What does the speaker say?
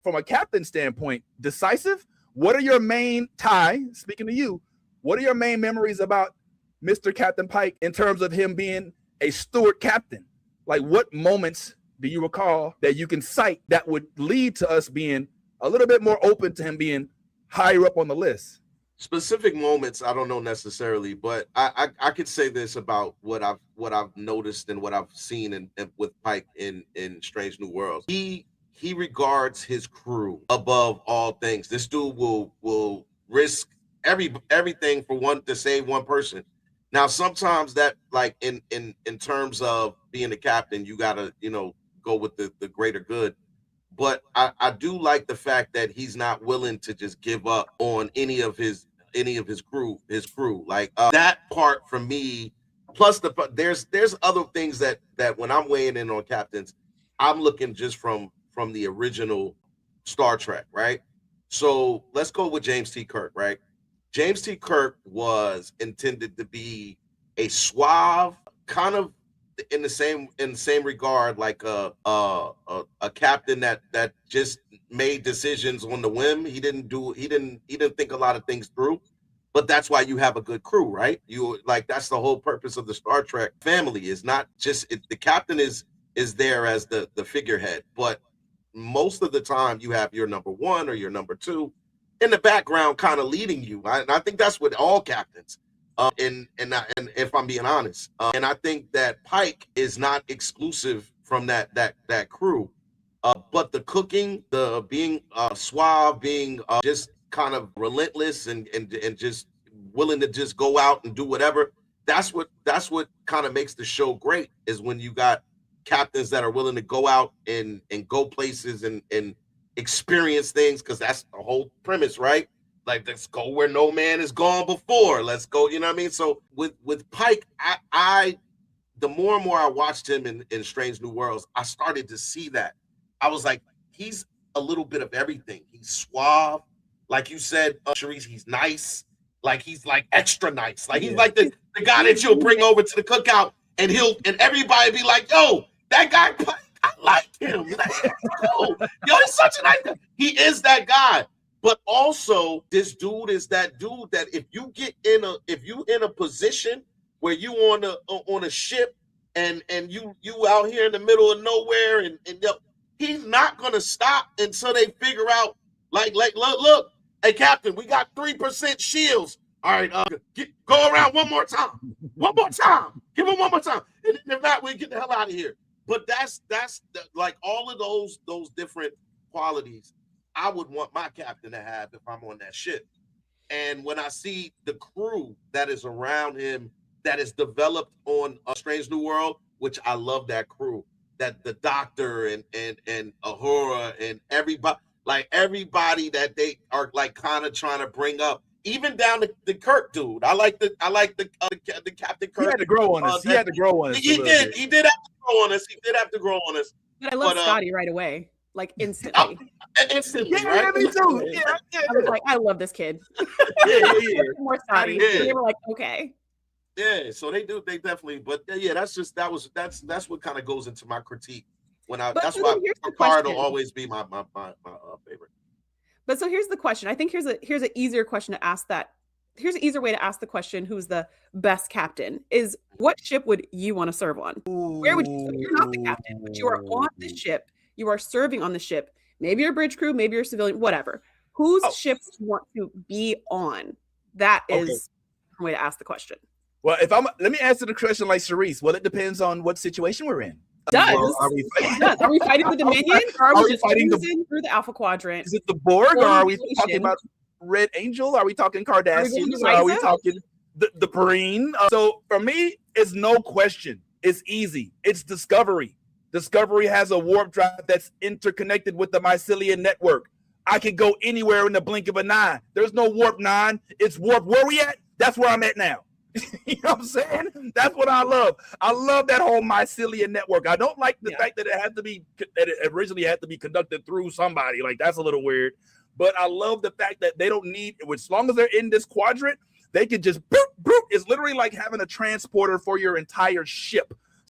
from a captain standpoint, decisive. What are your main speaking to you, what are your main memories about Mr. Captain Pike in terms of him being a steward captain? Like, what moments do you recall that you can cite that would lead to us being a little bit more open to him being higher up on the list? Specific moments, I don't know necessarily, but I could say this about what I've noticed and what I've seen in with Pike in Strange New Worlds. He regards his crew above all things. This dude will risk everything for one to save one person. Now, sometimes that, like in terms of being a captain, you gotta go with the greater good. But I do like the fact that he's not willing to just give up on any of his crew. Like that part for me. Plus there's other things that when I'm weighing in on captains, I'm looking just from the original Star Trek, right? So let's go with James T. Kirk, right? James T. Kirk was intended to be a suave, kind of in the same regard, like a captain that just made decisions on the whim. He didn't think a lot of things through. But that's why you have a good crew, right? That's the whole purpose of the Star Trek family, is not just the captain is there as the figurehead, but most of the time you have your number one or your number two in the background kind of leading you. And I think that's with all captains. And if I'm being honest, and I think that Pike is not exclusive from that crew. But the cooking, the being suave, being just kind of relentless and just willing to just go out and do whatever. That's what kind of makes the show great, is when you got captains that are willing to go out and go places and experience things, because that's the whole premise, right? Like, let's go where no man has gone before. Let's go, you know what I mean? So with Pike, I the more and more I watched him in Strange New Worlds, I started to see that. I was like, he's a little bit of everything. He's suave. Like you said, Sharice, he's nice. Like, he's like extra nice. Like, he's like the guy that you'll bring over to the cookout and everybody be like, yo, that guy, I like him. Like, yo, he's such a nice guy. He is that guy. But also, this dude is that dude that if you in a position where you on a ship and you out here in the middle of nowhere and he's not gonna stop until they figure out, like look, hey Captain, we got 3% shields. All right, go around one more time, give him one more time, and if not, we get the hell out of here. But that's like all of those different qualities I would want my captain to have if I'm on that ship. And when I see the crew that is around him that is developed on A Strange New World, which I love that crew, that the Doctor and Uhura and everybody that they are like kind of trying to bring up, even down to the Kirk dude. I like the Captain Kirk. He had to grow on us. He did. He did have to grow on us. But I love Scotty right away. Like instantly. Instantly, yeah, right? Me too. Yeah. I was like, I love this kid. More Scotty. Yeah. They were like, okay. Yeah, so they definitely, but yeah, that's what kind of goes into my critique that's why Picard will always be my favorite. But so here's the question. I think here's an easier question to ask that. Here's an easier way to ask the question, who's the best captain, is what ship would you want to serve on? Where would you, so you're not the captain, but you are on the ship. You are serving on the ship. Maybe you're a bridge crew, maybe you're a civilian, whatever. Whose ship do you want to be on? That is a way to ask the question. Well, let me answer the question like Sharice. Well, it depends on what situation we're in. Are we fighting the Dominion, or are we just fighting through the Alpha Quadrant? Is it the Borg, or are we talking about Red Angel? Are we talking Cardassians? Are we talking the Breen? So for me, it's no question. It's easy. It's Discovery. Discovery has a warp drive that's interconnected with the mycelium network. I could go anywhere in the blink of an eye. There's no warp 9. It's warp. Where we at? That's where I'm at now. You know what I'm saying? That's what I love. I love that whole mycelium network. I don't like the fact that it originally had to be conducted through somebody. Like, that's a little weird. But I love the fact that they don't need, as long as they're in this quadrant, they could just boop, boop. It's literally like having a transporter for your entire ship.